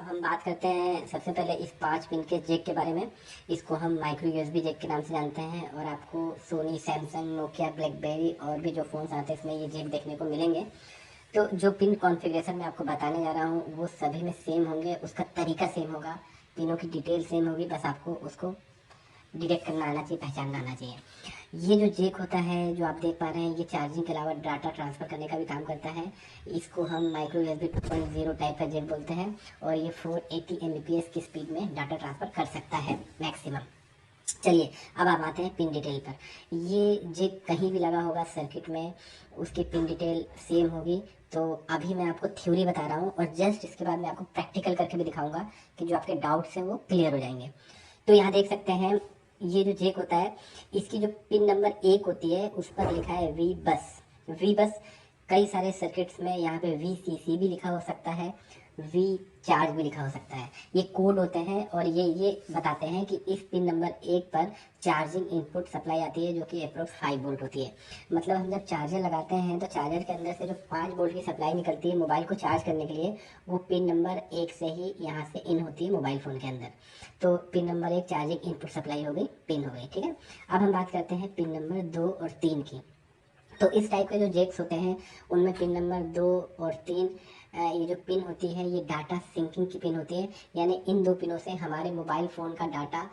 अब हम बात करते हैं सबसे पहले इस 5 पिन के जैक के बारे में। इसको हम माइक्रो यूएसबी जैक के नाम से जानते हैं और आपको सोनी, सैमसंग, नोकिया, ब्लैकबेरी और भी जो फ़ोन्स आते हैं इसमें ये जैक देखने को मिलेंगे। तो जो पिन कॉन्फ़िगरेशन मैं आपको बताने जा रहा हूँ वो सभी में सेम होंगे, उसका तरीका सेम होगा, पिनों की डिटेल सेम होगी, बस आपको उसको डिटेक्ट करना आना चाहिए, पहचानना आना चाहिए। ये जो जैक होता है जो आप देख पा रहे हैं, ये चार्जिंग के अलावा डाटा ट्रांसफ़र करने का भी काम करता है। इसको हम माइक्रो यूएसबी 2.0 टाइप का जैक बोलते हैं और ये 480 Mbps की स्पीड में डाटा ट्रांसफ़र कर सकता है मैक्सिमम। चलिए अब आप आते हैं पिन डिटेल पर। ये जैक कहीं भी लगा होगा सर्किट में, उसकी पिन डिटेल सेम होगी। तो अभी मैं आपको थ्योरी बता रहा हूँ और जस्ट इसके बाद मैं आपको प्रैक्टिकल करके भी दिखाऊंगा कि जो आपके डाउट्स हैं वो क्लियर हो जाएंगे। तो यहाँ देख सकते हैं ये जो जैक होता है, इसकी जो पिन नंबर 1 होती है उस पर लिखा है वी बस। वी बस कई सारे सर्किट्स में यहाँ पे VCC भी लिखा हो सकता है, वी चार्ज भी लिखा हो सकता है। ये कोड होते हैं और ये बताते हैं कि इस पिन नंबर 1 पर चार्जिंग इनपुट सप्लाई आती है जो कि अप्रोक्स 5 वोल्ट होती है। मतलब हम जब चार्जर लगाते हैं तो चार्जर के अंदर से जो 5 वोल्ट की सप्लाई निकलती है मोबाइल को चार्ज करने के लिए, वो पिन नंबर 1 से ही यहाँ से इन होती है मोबाइल फ़ोन के अंदर। तो pin number 1 charging input supply हो गई, पिन हो गई, ठीक है। अब हम बात करते हैं पिन नंबर 2 और 3 की। तो इस टाइप के जो जैक्स होते हैं उनमें पिन नंबर 2 और 3 ये जो पिन होती है ये डाटा सिंकिंग की पिन होती है। यानी इन दो पिनों से हमारे मोबाइल फ़ोन का डाटा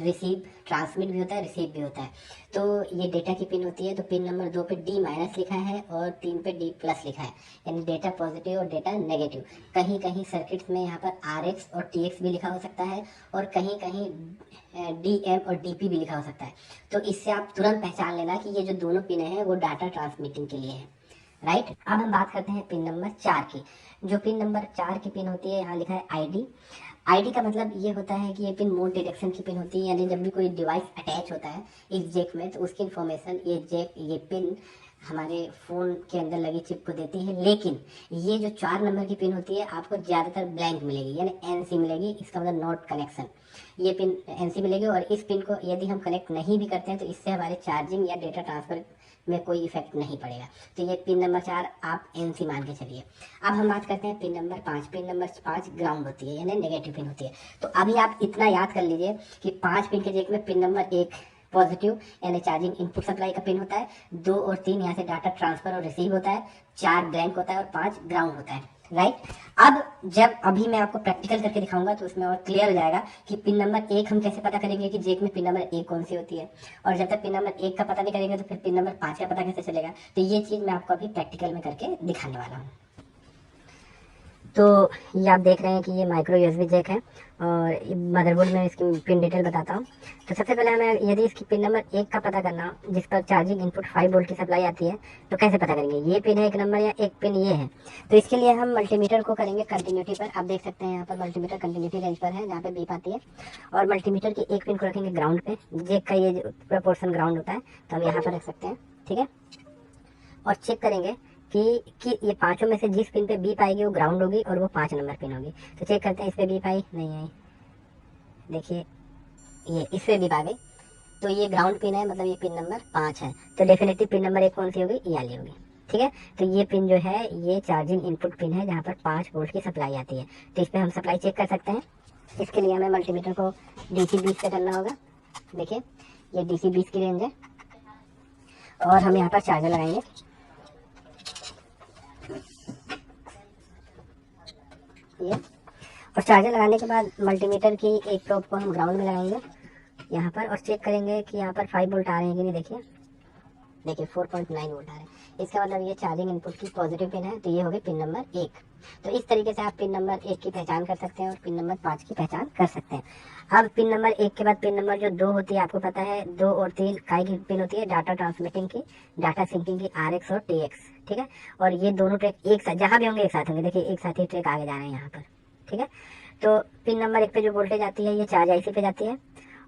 रिसीव, ट्रांसमिट भी होता है, रिसीव भी होता है। तो ये डेटा की पिन होती है। तो पिन नंबर 2 पे D- लिखा है और 3 पे D+ लिखा है, यानी डेटा पॉजिटिव और डेटा नेगेटिव। कहीं कहीं सर्किट्स में यहाँ पर RX और TX भी लिखा हो सकता है और कहीं कहीं DM और DP भी लिखा हो सकता है। तो इससे आप तुरंत पहचान लेना कि ये जो दोनों पिन हैं वो डाटा ट्रांसमिटिंग के लिए है, राइट। अब हम बात करते हैं पिन नंबर 4 की। जो पिन नंबर 4 की पिन होती है, यहाँ लिखा है ID का मतलब ये होता है कि ये पिन मोड डिटेक्शन की पिन होती है। यानी जब भी कोई डिवाइस अटैच होता है इस जैक में तो उसकी इन्फॉर्मेशन ये पिन हमारे फ़ोन के अंदर लगी चिप को देती है। लेकिन ये जो 4 नंबर की पिन होती है आपको ज़्यादातर ब्लैंक मिलेगी, यानी NC मिलेगी। इसका मतलब नॉट कनेक्शन। ये पिन NC मिलेगी और इस पिन को यदि हम कनेक्ट नहीं भी करते हैं तो इससे हमारे चार्जिंग या डेटा ट्रांसफ़र में कोई इफेक्ट नहीं पड़ेगा। तो ये पिन नंबर 4 आप NC मान के चलिए। अब हम बात करते हैं pin number 5। Pin number 5 ground होती है, यानी नेगेटिव पिन होती है। तो अभी आप इतना याद कर लीजिए कि 5 पिन के जैक में पिन नंबर 1 पॉजिटिव यानी चार्जिंग इनपुट सप्लाई का पिन होता है, 2 और 3 यहाँ से डाटा ट्रांसफर और रिसीव होता है, 4 ब्लैंक होता है और 5 ग्राउंड होता है, राइट। अब जब अभी मैं आपको प्रैक्टिकल करके दिखाऊंगा तो उसमें और क्लियर हो जाएगा कि पिन नंबर 1 हम कैसे पता करेंगे कि जैक में पिन नंबर 1 कौन सी होती है। और जब तक पिन नंबर 1 का पता नहीं करेंगे तो फिर पिन नंबर 5 का पता कैसे चलेगा। तो ये चीज़ मैं आपको अभी प्रैक्टिकल में करके दिखाने वाला हूँ। तो ये आप देख रहे हैं कि ये माइक्रो यूएसबी जैक है और मदरबोर्ड में इसकी पिन डिटेल बताता हूँ। तो सबसे पहले हमें यदि इसकी पिन नंबर 1 का पता करना हो जिस पर चार्जिंग इनपुट 5 वोल्ट की सप्लाई आती है तो कैसे पता करेंगे ये पिन है 1 नंबर या एक पिन ये है। तो इसके लिए हम मल्टीमीटर को करेंगे कंटिन्यूटी पर। आप देख सकते हैं यहाँ पर मल्टीमीटर कंटिन्यूटी रेंज पर है जहाँ पे बीप आती है और मल्टीमीटर की एक पिन को रखेंगे ग्राउंड पे। जैक का ये पूरा पोर्शन ग्राउंड होता है तो हम यहाँ पर रख सकते हैं, ठीक है। और चेक करेंगे कि ये पांचों में से जिस पिन पे बीप आएगी वो ग्राउंड होगी और वो 5 नंबर पिन होगी। तो चेक करते हैं इस पे बीप आई, नहीं आई। देखिए ये इस पे बीप आ गई तो ये ग्राउंड पिन है, मतलब ये पिन नंबर 5 है। तो डेफिनेटली पिन नंबर 1 कौन सी होगी, ये वाली होगी, ठीक है। तो ये पिन जो है ये चार्जिंग इनपुट पिन है जहाँ पर 5 वोल्ट की सप्लाई आती है। तो इस पर हम सप्लाई चेक कर सकते हैं। इसके लिए हमें मल्टीमीटर को DC 20 से करना होगा। देखिए ये DC 20 की रेंज है और हम यहाँ पर चार्जर लगाएंगे। ये और चार्जर लगाने के बाद मल्टीमीटर की एक प्रोब को हम ग्राउंड में लगाएंगे यहाँ पर और चेक करेंगे कि यहाँ पर 5 वोल्ट आ रहे हैं कि नहीं। देखिए 4.9 वोल्ट आ रहे हैं। इसका मतलब ये चार्जिंग इनपुट की पॉजिटिव पिन है। तो ये हो गई पिन नंबर 1। तो इस तरीके से आप पिन नंबर 1 की पहचान कर सकते हैं और पिन नंबर 5 की पहचान कर सकते हैं। अब पिन नंबर 1 के बाद पिन नंबर जो 2 होती है आपको पता है 2 और 3 काय की पिन होती है, डाटा ट्रांसमिटिंग की, डाटा सिंकिंग की, RX और TX, ठीक है। और ये दोनों ट्रैक एक साथ जहाँ भी होंगे एक साथ होंगे। देखिए एक साथ ही ट्रैक आगे जा रहे हैं यहाँ पर, ठीक है। तो पिन नंबर 1 पे जो वोल्टेज आती है ये चार्ज IC पे जाती है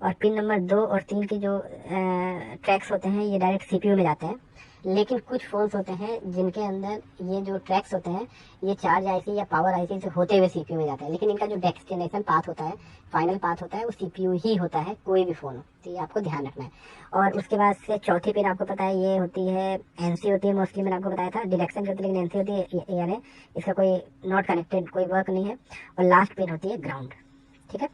और पिन नंबर 2 और 3 की जो ट्रैक्स होते हैं ये डायरेक्ट CPU में जाते हैं। लेकिन कुछ फ़ोन्स होते हैं जिनके अंदर ये जो ट्रैक्स होते हैं ये चार्ज IC या पावर IC से होते हुए CPU में जाते हैं, लेकिन इनका जो डेस्टिनेशन पाथ होता है, फाइनल पाथ होता है वो CPU ही होता है, कोई भी फ़ोन हो, तो ये आपको ध्यान रखना है। और उसके बाद से चौथी पिन आपको पता है ये होती है एनसी होती है, मोस्टली मैंने आपको बताया था डिडक्शन की होती है, लेकिन एनसी होती है, यानी इसका कोई नॉट कनेक्टेड कोई वर्क नहीं है। और लास्ट पिन होती है ग्राउंड। ठीक है,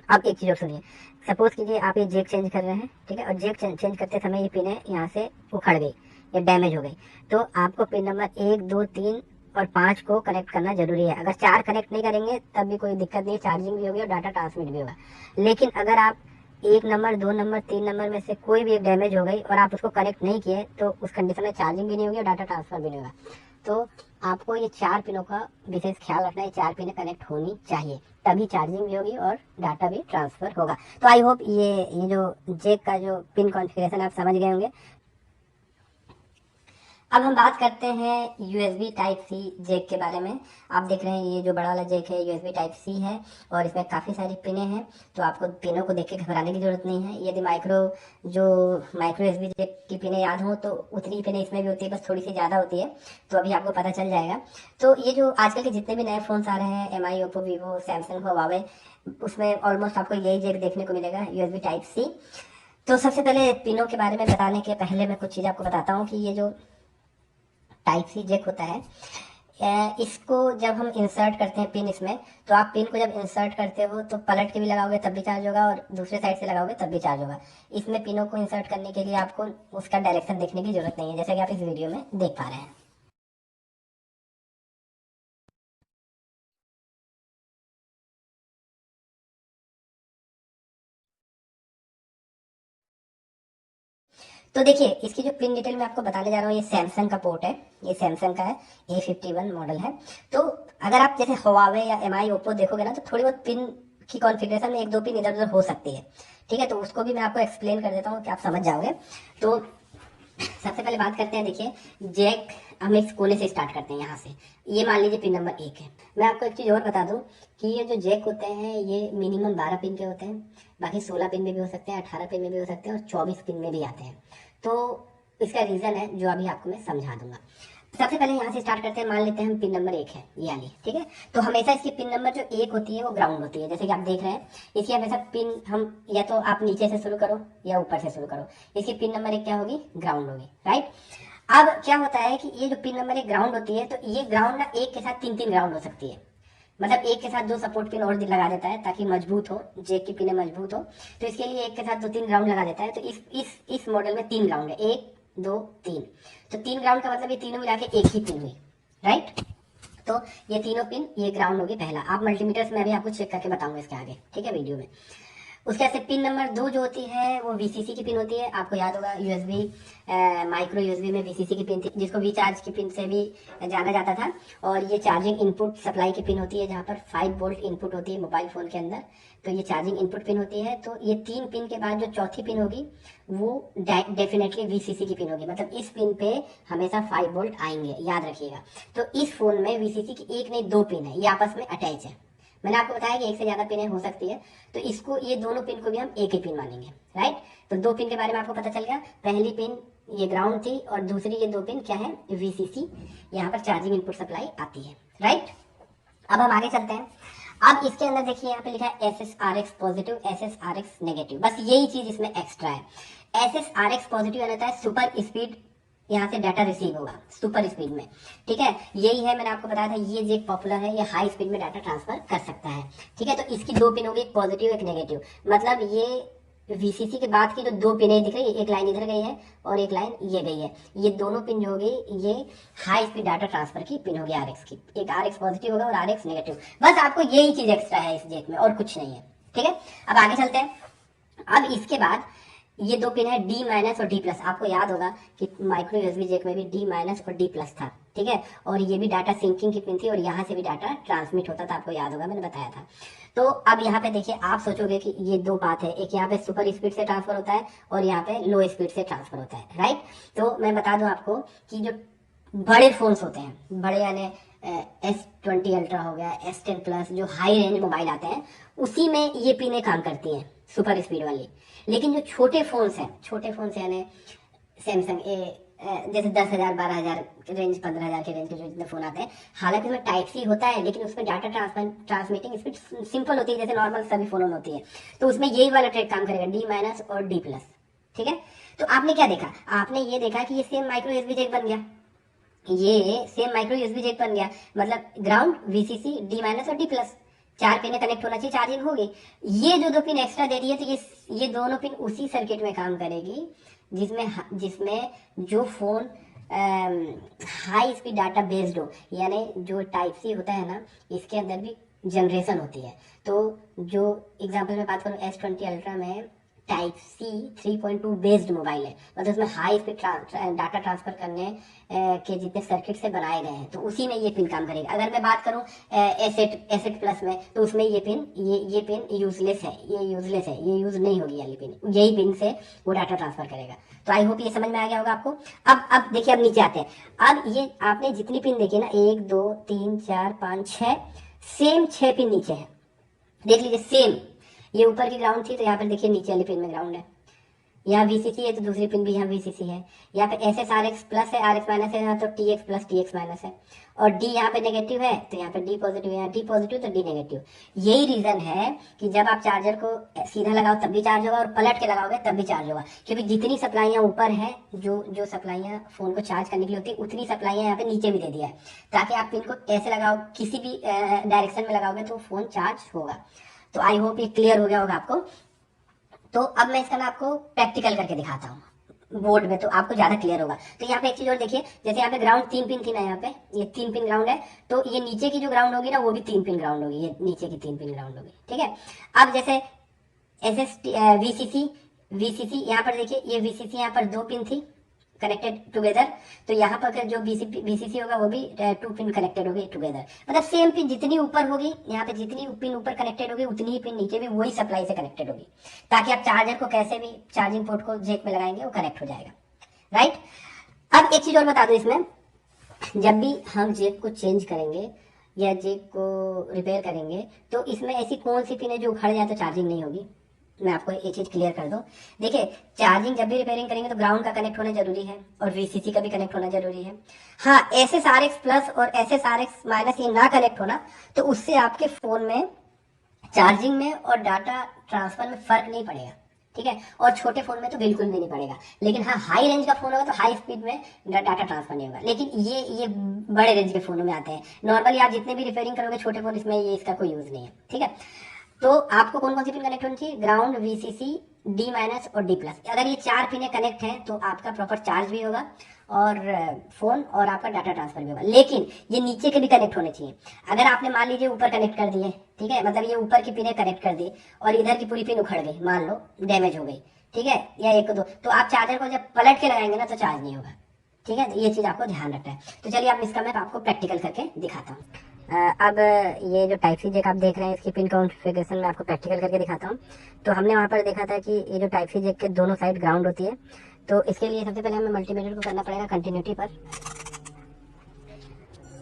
अब एक चीज़ और सुनिए, सपोज कीजिए आप ये जेक चेंज कर रहे हैं, ठीक है, और जेक चेंज करते समय ये पिन है यहाँ से उखड़ गई या डैमेज हो गई, तो आपको पिन नंबर 1, 2, 3 और 5 को कनेक्ट करना जरूरी है। अगर 4 कनेक्ट नहीं करेंगे तब भी कोई दिक्कत नहीं, चार्जिंग भी होगी और डाटा ट्रांसमिट भी होगा। लेकिन अगर आप 1 नंबर, 2 नंबर, 3 नंबर में से कोई भी एक डैमेज हो गई और आप उसको कनेक्ट नहीं किए तो उस कंडीशन में चार्जिंग भी नहीं होगी और डाटा ट्रांसफर भी नहीं होगा। तो आपको ये 4 पिनों का विशेष ख्याल रखना है, 4 पिनें कनेक्ट होनी चाहिए, तभी चार्जिंग भी होगी और डाटा भी ट्रांसफर होगा। तो आई होप ये जो जेक का जो पिन कॉन्फ़िगरेशन आप समझ गए होंगे। अब हम बात करते हैं USB टाइप सी जेक के बारे में। आप देख रहे हैं ये जो बड़ा वाला जेक है USB टाइप सी है और इसमें काफ़ी सारी पिनें हैं, तो आपको पिनों को देख के घबराने की जरूरत नहीं है। यदि माइक्रो USB जेक की पिनें याद हो तो उतनी पिनें इसमें भी होती है, बस थोड़ी सी ज़्यादा होती है, तो अभी आपको पता चल जाएगा। तो ये जो आजकल के जितने भी नए फ़ोन्स आ रहे हैं, MI, Oppo, Vivo, Samsung, Huawei, उसमें ऑलमोस्ट आपको यही जेक देखने को मिलेगा, USB टाइप सी। तो सबसे पहले पिनों के बारे में बताने के पहले मैं कुछ चीज़ आपको बताता हूँ कि ये जो टाइप सी जेक होता है, इसको जब हम इंसर्ट करते हैं पिन इसमें, तो आप पिन को जब इंसर्ट करते हो तो पलट के भी लगाओगे तब भी चार्ज होगा और दूसरे साइड से लगाओगे तब भी चार्ज होगा। इसमें पिनों को इंसर्ट करने के लिए आपको उसका डायरेक्शन देखने की जरूरत नहीं है, जैसा कि आप इस वीडियो में देख पा रहे हैं। तो देखिए इसकी जो पिन डिटेल मैं आपको बताने जा रहा हूँ, ये सैमसंग का पोर्ट है, ये सैमसंग का है, A51 मॉडल है। तो अगर आप जैसे हुआवे या MI, ओप्पो देखोगे ना, तो थोड़ी बहुत पिन की कॉन्फ़िगरेशन में 1-2 पिन इधर उधर हो सकती है। ठीक है, तो उसको भी मैं आपको एक्सप्लेन कर देता हूँ कि आप समझ जाओगे। तो सबसे पहले बात करते हैं, देखिए जैक हम इस कोने से स्टार्ट करते हैं, यहाँ से ये मान लीजिए पिन नंबर 1 है। मैं आपको एक चीज़ और बता दूं कि ये जो जैक होते हैं ये मिनिमम 12 पिन के होते हैं, बाकी 16 पिन में भी हो सकते हैं, 18 पिन में भी हो सकते हैं और 24 पिन में भी आते हैं। तो इसका रीज़न है जो अभी आपको मैं समझा दूंगा। सबसे पहले यहाँ से स्टार्ट करते हैं, मान लेते हैं हम पिन नंबर 1 है ये वाली, ठीक है। तो हमेशा इसकी पिन नंबर जो 1 होती है वो ग्राउंड होती है, जैसे कि आप देख रहे हैं। इसकी हमेशा पिन हम या तो आप नीचे से शुरू करो या ऊपर से शुरू करो, इसकी पिन नंबर 1 क्या होगी, ग्राउंड होगी, राइट। अब क्या होता है कि ये जो पिन नंबर 1 ग्राउंड होती है, तो ये ग्राउंड ना एक के साथ 3-3 ग्राउंड हो सकती है, मतलब एक के साथ 2 सपोर्ट पिन और लगा देता है ताकि मजबूत हो, जेक की पिन मजबूत हो। तो इसके लिए एक के साथ 2-3 ग्राउंड लगा देता है। तो इस मॉडल में 3 ग्राउंड है, 1, 2, 3। तो 3 ग्राउंड का मतलब ये तीनों मिला के एक ही पिन हुई, राइट। तो ये तीनों पिन, ये ग्राउंड होगी पहला। आप मल्टीमीटर से मैं भी आपको चेक करके बताऊंगा इसके आगे, ठीक है, वीडियो में। उसके बाद से पिन नंबर 2 जो होती है वो VCC की पिन होती है। आपको याद होगा USB माइक्रो USB में VCC की पिन थी, जिसको वी चार्ज की पिन से भी जाना जाता था। और ये चार्जिंग इनपुट सप्लाई की पिन होती है, जहाँ पर 5 वोल्ट इनपुट होती है मोबाइल फ़ोन के अंदर। तो ये चार्जिंग इनपुट पिन होती है। तो ये 3 पिन के बाद जो चौथी पिन होगी वो डेफिनेटली VCC की पिन होगी, मतलब इस पिन पे हमेशा 5 वोल्ट आएंगे, याद रखिएगा। तो इस फोन में VCC की एक नहीं 2 पिन है, ये आपस में अटैच है। मैंने आपको बताया कि एक से ज्यादा पिन हो सकती है, तो इसको ये दोनों पिन को भी हम एक ही पिन मानेंगे, राइट। तो 2 पिन के बारे में आपको पता चल गया। पहली पिन ये ग्राउंड थी और दूसरी ये 2 पिन क्या है, VCC, यहाँ पर चार्जिंग इनपुट सप्लाई आती है, राइट। अब हम आगे चलते हैं। अब इसके अंदर देखिए यहाँ पे लिखा है SSRX पॉजिटिव, SSRX नेगेटिव, बस यही चीज इसमें एक्स्ट्रा है। SSRX पॉजिटिव यानी है सुपर स्पीड, यहाँ से डाटा रिसीव होगा सुपर स्पीड में, ठीक है। यही है, मैंने आपको बताया था ये जेक पॉपुलर है, ये हाई स्पीड में डाटा ट्रांसफर कर सकता है, ठीक है। तो इसकी 2 पिन होगी, एक पॉजिटिव एक नेगेटिव, मतलब ये VCC के बाद की जो 2 पिन दिख रही है, एक लाइन इधर गई है और एक लाइन ये गई है, ये दोनों पिन जो होगी ये हाई स्पीड डाटा ट्रांसफर की पिन होगी, RX की। एक RX पॉजिटिव होगा और RX नेगेटिव, बस आपको यही चीज एक्स्ट्रा है इस जेक में और कुछ नहीं है, ठीक है। अब आगे चलते हैं। अब इसके बाद ये 2 पिन है D- और D+। आपको याद होगा कि माइक्रो USB जेक में भी D- और D+ था, ठीक है। और ये भी डाटा सिंकिंग की पिन थी और यहाँ से भी डाटा ट्रांसमिट होता था, आपको याद होगा मैंने बताया था। तो अब यहाँ पे देखिए, आप सोचोगे कि ये 2 बात है, एक यहाँ पे सुपर स्पीड से ट्रांसफर होता है और यहाँ पे लो स्पीड से ट्रांसफर होता है, राइट। तो मैं बता दूं आपको कि जो बड़े फोन्स होते हैं, बड़े यानी S20 अल्ट्रा हो गया, S10+, जो हाई रेंज मोबाइल आते हैं, उसी में ये पिनें काम करती हैं सुपर स्पीड वाली। लेकिन जो छोटे फोन्स हैं, छोटे फोन्स यानी सैमसंग जैसे 10,000 12,000 रेंज, 15,000 के रेंज के जो जितने फोन आते हैं, हालांकि उसमें टाइप सी होता है लेकिन उसमें डाटा ट्रांसमिटिंग स्पीड सिंपल होती है, जैसे नॉर्मल सभी फोनों में होती है। तो उसमें यही वाला ट्रेड काम करेगा, D- और D+। ठीक है, तो आपने क्या देखा, आपने ये देखा कि ये सेम माइक्रो यूएसबी जैक बन गया, ये सेम माइक्रो यूएसबी जैक बन गया, मतलब ग्राउंड, VCC, D- और D+, 4 पिन कनेक्ट होना चाहिए, चार्जिंग होगी। ये जो 2 पिन एक्स्ट्रा दे दिए, तो ये दोनों पिन उसी सर्किट में काम करेगी जिसमें जिसमें जो phone high speed data based हो, यानी जो टाइप सी होता है ना, इसके अंदर भी जनरेशन होती है। तो जो एग्जांपल में बात करूँ, S20 अल्ट्रा में टाइप सी 3.2 बेस्ड मोबाइल है, मतलब उसमें हाई स्पीड डाटा ट्रांसफर करने के जितने सर्किट से बनाए गए हैं, तो उसी में ये पिन काम करेगा। अगर मैं बात करूं एसेट प्लस में, तो उसमें ये पिन यूजलेस है, ये यूज नहीं होगी वाली पिन, यही पिन से वो डाटा ट्रांसफर करेगा। तो आई होप ये समझ में आ गया होगा आपको। अब देखिए, अब नीचे आते हैं। अब ये आपने जितनी पिन देखी ना, 1 2 3 4 5 6, सेम 6 पिन नीचे है, देख लीजिए सेम। ये ऊपर की ग्राउंड थी, तो यहाँ पर देखिए नीचे वाली पिन में ग्राउंड है। यहाँ VCC है, तो दूसरी पिन भी यहाँ VCC है। यहाँ पे SSRX प्लस है, RX माइनस है, यहाँ तो TX प्लस TX माइनस है। और D यहाँ पे नेगेटिव है, तो यहाँ पे D पॉजिटिव है, यहाँ D पॉजिटिव तो D नेगेटिव। यही रीजन है कि जब आप चार्जर को सीधा लगाओ तब भी चार्ज होगा, और पलट के लगाओगे तब भी चार्ज होगा, क्योंकि जितनी सप्लाइयाँ ऊपर है, जो सप्लाइयाँ फोन को चार्ज करने के लिए होती है, उतनी सप्लाइयाँ यहाँ पे नीचे भी दे दिया है, ताकि आप पिन को ऐसे लगाओ, किसी भी डायरेक्शन में लगाओगे तो फोन चार्ज होगा। तो आई होप ये क्लियर हो गया होगा आपको। तो अब मैं इसका ना आपको प्रैक्टिकल करके दिखाता हूँ बोर्ड में, तो आपको ज्यादा क्लियर होगा। तो यहाँ पे एक चीज और देखिए, जैसे यहाँ पे ग्राउंड 3 पिन थी ना, यहाँ पे ये 3 पिन ग्राउंड है, तो ये नीचे की जो ग्राउंड होगी ना, वो भी 3 पिन ग्राउंड होगी, ये नीचे की 3 पिन ग्राउंड होगी। ठीक है, अब जैसे VCC, यहाँ पर देखिए, ये VCC यहाँ पर 2 पिन थी कनेक्टेड टुगेदर, तो यहाँ पर जो VCC होगा वो भी 2 पिन कनेक्टेड होगी टुगेदर, मतलब सेम पिन जितनी ऊपर होगी, यहाँ पे जितनी पिन ऊपर कनेक्टेड होगी, उतनी ही पिन नीचे भी वही सप्लाई से कनेक्टेड होगी, ताकि आप चार्जर को कैसे भी चार्जिंग पोर्ट को जेक में लगाएंगे वो कनेक्ट हो जाएगा। राइट, अब एक चीज और बता दो, इसमें जब भी हम जेक को चेंज करेंगे या जेक को रिपेयर करेंगे, तो इसमें ऐसी कौन सी पिन है जो उखड़ जाए तो चार्जिंग नहीं होगी। मैं आपको एक चीज क्लियर कर दूं, देखिए चार्जिंग जब भी रिपेयरिंग करेंगे तो ग्राउंड का कनेक्ट होना जरूरी है, और VCC का भी कनेक्ट होना जरूरी है। हाँ, SSRX प्लस और SSRX माइनस ये ना कनेक्ट होना, तो उससे आपके फोन में चार्जिंग में और डाटा ट्रांसफर में फर्क नहीं पड़ेगा। ठीक है, और छोटे फोन में तो बिल्कुल भी नहीं पड़ेगा, लेकिन हाँ हाई रेंज का फोन होगा तो हाई स्पीड में डाटा ट्रांसफर नहीं होगा। लेकिन ये बड़े रेंज के फोनों में आते हैं, नॉर्मली आप जितने भी रिपेयरिंग करोगे छोटे फोन, इसमें ये इसका कोई यूज नहीं है। ठीक है, तो आपको कौन कौन सी पिन कनेक्ट होनी चाहिए, ग्राउंड, VCC, D- और D+। अगर ये 4 पिनें कनेक्ट हैं तो आपका प्रॉपर चार्ज भी होगा, और फोन और आपका डाटा ट्रांसफर भी होगा। लेकिन ये नीचे के भी कनेक्ट होने चाहिए। अगर आपने मान लीजिए ऊपर कनेक्ट कर दिए, ठीक है, मतलब ये ऊपर की पिनें कनेक्ट कर दी और इधर की पूरी पिन उखड़ गई, मान लो डैमेज हो गई, ठीक है, या 1 2, तो आप चार्जर को जब पलट के लगाएंगे ना तो चार्ज नहीं होगा। ठीक है, तो ये चीज आपको ध्यान रखना है। तो चलिए आप इसका मैं आपको प्रैक्टिकल करके दिखाता हूँ। अब ये जो टाइप सी जैक आप देख रहे हैं, इसकी पिन कॉन्फ़िगरेशन में आपको प्रैक्टिकल करके दिखाता हूँ। तो हमने वहाँ पर देखा था कि ये जो टाइप सी जैक के दोनों साइड ग्राउंड होती है, तो इसके लिए सबसे पहले हमें मल्टीमीटर को करना पड़ेगा कंटिन्यूटी पर,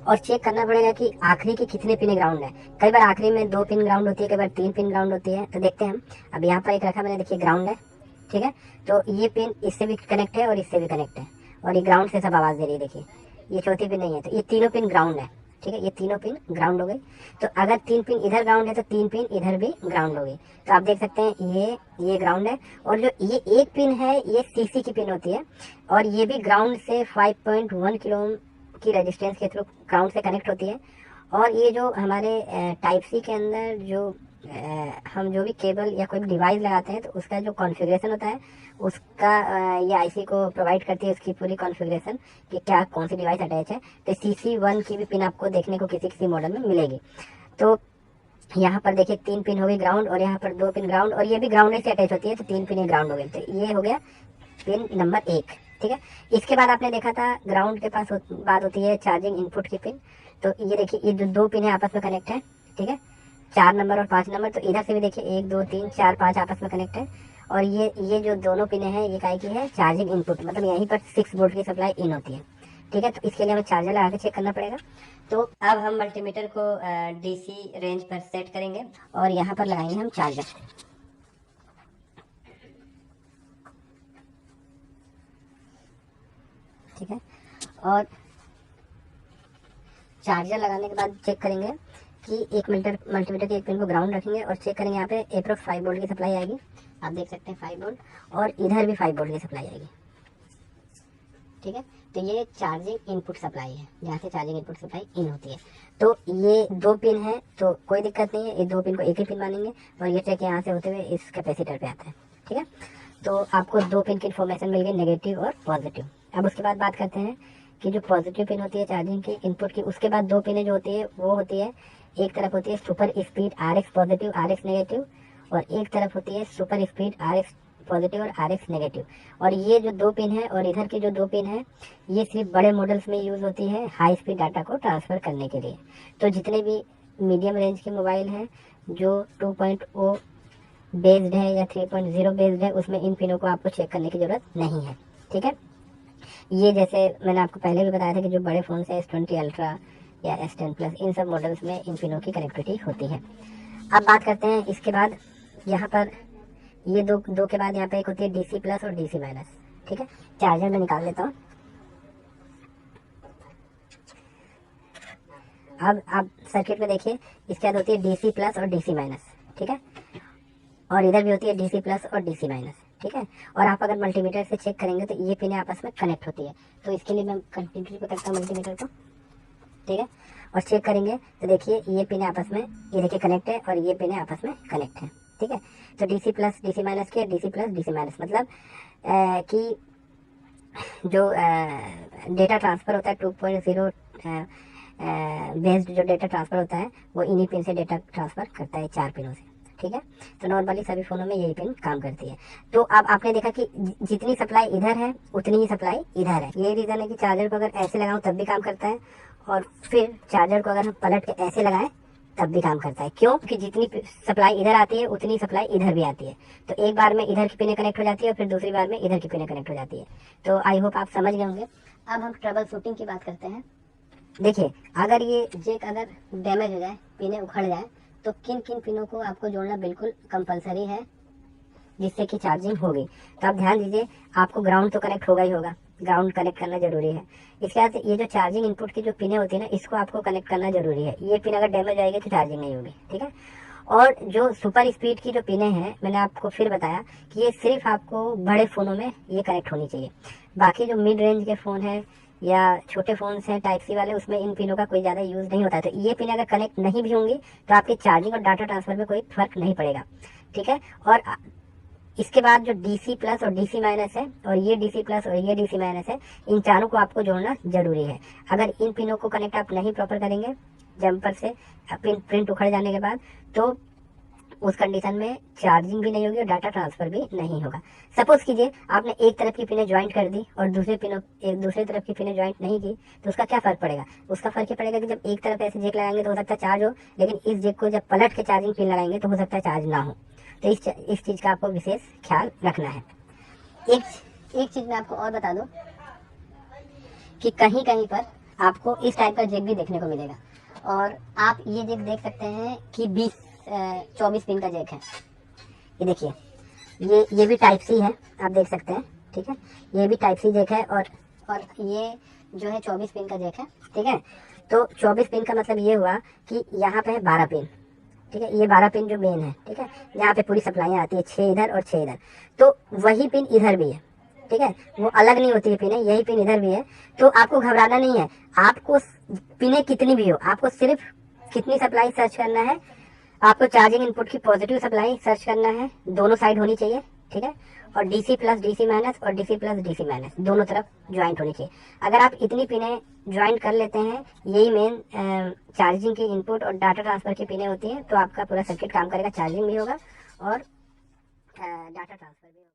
और चेक करना पड़ेगा कि आखिरी की कितने पिन ग्राउंड है। कई बार आखिरी में 2 पिन ग्राउंड होती है, कई बार 3 पिन ग्राउंड होती है। तो देखते हैं हम, अब यहाँ पर एक रखा मैंने, देखिए ग्राउंड है। ठीक है, तो ये पिन इससे भी कनेक्ट है और इससे भी कनेक्ट है, और ये ग्राउंड से सब आवाज़ दे रही है, देखिए ये चौथी पिन नहीं है, तो ये तीनों पिन ग्राउंड है। ठीक है, ये तीनों पिन ग्राउंड हो गई। तो अगर 3 पिन इधर ग्राउंड है तो 3 पिन इधर भी ग्राउंड हो गई। तो आप देख सकते हैं ये ग्राउंड है, और जो ये एक पिन है ये CC की पिन होती है, और ये भी ग्राउंड से 5.1 किलो की रेजिस्टेंस के थ्रू ग्राउंड से कनेक्ट होती है। और ये जो हमारे टाइप सी के अंदर जो हम जो भी केबल या कोई भी डिवाइस लगाते हैं, तो उसका जो कॉन्फ़िगरेशन होता है उसका ये IC को प्रोवाइड करती है, उसकी पूरी कॉन्फ़िगरेशन कि क्या कौन सी डिवाइस अटैच है। तो CC1 की भी पिन आपको देखने को किसी किसी मॉडल में मिलेगी। तो यहाँ पर देखिए 3 पिन हो गई ग्राउंड, और यहाँ पर 2 पिन ग्राउंड, और ये भी ग्राउंड से अटैच होती है, तो 3 पिन ग्राउंड हो गई। तो ये हो गया पिन नंबर 1। ठीक है, इसके बाद आपने देखा था ग्राउंड के पास बात होती है चार्जिंग इनपुट की पिन। तो ये देखिए ये जो 2 पिन है आपस में कनेक्ट है। ठीक है, 4 नंबर और 5 नंबर, तो इधर से भी देखिए 1 2 3 4 5 आपस में कनेक्ट है। और ये जो दोनों पिन है ये काय की है, चार्जिंग इनपुट, मतलब यहीं पर 6 वोल्ट की सप्लाई इन होती है। ठीक है, तो इसके लिए हमें चार्जर लगा के चेक करना पड़ेगा। तो अब हम मल्टीमीटर को DC रेंज पर सेट करेंगे, और यहाँ पर लगाएंगे हम चार्जर। ठीक है। और चार्जर लगाने के बाद चेक करेंगे कि एक मल्टीमीटर की एक पिन को ग्राउंड रखेंगे और चेक करेंगे। यहाँ पे अप्रोक्स 5 वोल्ट की सप्लाई आएगी, आप देख सकते हैं 5 वोल्ट, और इधर भी 5 वोल्ट की सप्लाई आएगी, ठीक है। तो ये चार्जिंग इनपुट सप्लाई है, जहाँ से चार्जिंग इनपुट सप्लाई इन होती है। तो ये 2 पिन है तो कोई दिक्कत नहीं है, ये 2 पिन को एक ही पिन मानेंगे और ये ट्रैक यहाँ से होते हुए इस कैपेसिटर पे आता है, ठीक है। तो आपको 2 पिन की इन्फॉर्मेशन मिल गई, नेगेटिव और पॉजिटिव। अब उसके बाद बात करते हैं कि जो पॉजिटिव पिन होती है चार्जिंग की इनपुट की, उसके बाद 2 पिनें जो होती है वो होती है, एक तरफ होती है super speed RX positive RX negative, और एक तरफ होती है सुपर स्पीड RX पॉजिटिव और RX नेगेटिव। और ये जो 2 पिन है और इधर की जो 2 पिन है, ये सिर्फ बड़े मॉडल्स में यूज़ होती है हाई स्पीड डाटा को ट्रांसफ़र करने के लिए। तो जितने भी मीडियम रेंज के मोबाइल हैं जो 2.0 बेस्ड है या 3.0 बेस्ड है, उसमें इन पिनों को आपको चेक करने की ज़रूरत नहीं है, ठीक है। ये जैसे मैंने आपको पहले भी बताया था कि जो बड़े फ़ोन से S20 अल्ट्रा या S10 प्लस, इन सब मॉडल्स में इन पिनों की कनेक्टिविटी होती है। अब बात करते हैं इसके बाद, यहाँ पर ये दो के बाद यहाँ पे एक होती है DC प्लस और DC माइनस, ठीक है। चार्जर में निकाल लेता हूँ। अब आप सर्किट में देखिए, इसके बाद होती है DC प्लस और DC माइनस, ठीक है। और इधर भी होती है DC प्लस और DC माइनस, ठीक है। और आप अगर मल्टीमीटर से चेक करेंगे तो ये पिनें आपस में कनेक्ट होती है। तो इसके लिए मैं कंटिन्यूटी को करता हूँ मल्टीमीटर को, ठीक है। और चेक करेंगे तो देखिए ये पिनें आपस में, ये देखिए कनेक्ट है और ये पिनें आपस में कनेक्ट है, ठीक है। तो DC प्लस DC माइनस के DC प्लस DC माइनस मतलब कि जो डेटा ट्रांसफ़र होता है 2.0 बेस्ड जो डेटा ट्रांसफ़र होता है वो इन्हीं पिन से डेटा ट्रांसफ़र करता है, 4 पिनों से, ठीक है। तो नॉर्मली सभी फ़ोनों में यही पिन काम करती है। तो अब आपने देखा कि जितनी सप्लाई इधर है उतनी ही सप्लाई इधर है। यही रीज़न है कि चार्जर को अगर ऐसे लगाऊं तब भी काम करता है, और फिर चार्जर को अगर हम पलट के ऐसे लगाएं तब भी काम करता है। क्यों? कि जितनी सप्लाई इधर आती है उतनी सप्लाई इधर भी आती है। तो एक बार में इधर की पिनें कनेक्ट हो जाती है और फिर दूसरी बार में इधर की पिनें कनेक्ट हो जाती है। तो आई होप आप समझ गए होंगे। अब हम ट्रबल शूटिंग की बात करते हैं। देखिए, अगर ये जैक अगर डैमेज हो जाए, पिनें उखड़ जाए, तो किन किन पिनों को आपको जोड़ना बिल्कुल कंपलसरी है जिससे कि चार्जिंग होगी। तो आप ध्यान दीजिए, आपको ग्राउंड तो कनेक्ट होगा ही होगा, ग्राउंड कनेक्ट करना जरूरी है। इसके बाद ये जो चार्जिंग इनपुट की जो पिनें होती है ना, इसको आपको कनेक्ट करना जरूरी है। ये पिन अगर डैमेज आएगी तो चार्जिंग नहीं होगी, ठीक है। और जो सुपर स्पीड की जो पिनें हैं, मैंने आपको फिर बताया कि ये सिर्फ आपको बड़े फ़ोनों में ये कनेक्ट होनी चाहिए। बाकी जो मिड रेंज के फ़ोन है या छोटे फ़ोन हैं टाइप सी वाले, उसमें इन पिनों का कोई ज़्यादा यूज़ नहीं होता है। तो ये पिन अगर कनेक्ट नहीं भी होंगी तो आपकी चार्जिंग और डाटा ट्रांसफ़र में कोई फ़र्क नहीं पड़ेगा, ठीक है। और इसके बाद जो DC प्लस और DC माइनस है, और ये DC प्लस और ये DC माइनस है, इन चारों को आपको जोड़ना जरूरी है। अगर इन पिनों को कनेक्ट आप नहीं प्रॉपर करेंगे जंपर से प्रिंट उखड़ जाने के बाद, तो उस कंडीशन में चार्जिंग भी नहीं होगी और डाटा ट्रांसफर भी नहीं होगा। सपोज कीजिए आपने एक तरफ की पिनें ज्वाइंट कर दी और दूसरी तरफ की पिनें ज्वाइंट नहीं की, तो उसका क्या फर्क पड़ेगा? उसका फर्क ये पड़ेगा कि जब एक तरफ ऐसे जेक लगाएंगे तो हो सकता है चार्ज हो, लेकिन इस जेक को जब पलट के चार्जिंग पिन लगाएंगे तो हो सकता है चार्ज ना हो। तो इस चीज़ का आपको विशेष ख्याल रखना है। एक चीज़ मैं आपको और बता दूं कि कहीं कहीं पर आपको इस टाइप का जेक भी देखने को मिलेगा, और आप ये जेक देख सकते हैं कि 24 पिन का जेक है। ये देखिए, ये भी टाइप सी है, आप देख सकते हैं, ठीक है। ये भी टाइप सी जेक है, और ये जो है 24 पिन का जेक है, ठीक है। तो 24 पिन का मतलब ये हुआ कि यहाँ पे है 12 पिन, ठीक है। ये 12 पिन जो मेन है, ठीक है, यहाँ पे पूरी सप्लाई आती है, 6 इधर और 6 इधर। तो वही पिन इधर भी है, ठीक है, वो अलग नहीं होती है पिनें, यही पिन इधर भी है। तो आपको घबराना नहीं है। आपको पिनें कितनी भी हो, आपको सिर्फ कितनी सप्लाई सर्च करना है, आपको चार्जिंग इनपुट की पॉजिटिव सप्लाई सर्च करना है, दोनों साइड होनी चाहिए, ठीक है। और DC प्लस DC माइनस और DC प्लस DC माइनस दोनों तरफ ज्वाइंट होनी चाहिए। अगर आप इतनी पिनें ज्वाइंट कर लेते हैं, यही मेन चार्जिंग की इनपुट और डाटा ट्रांसफर की पिनें होती हैं, तो आपका पूरा सर्किट काम करेगा, चार्जिंग भी होगा और डाटा ट्रांसफर भी होगा।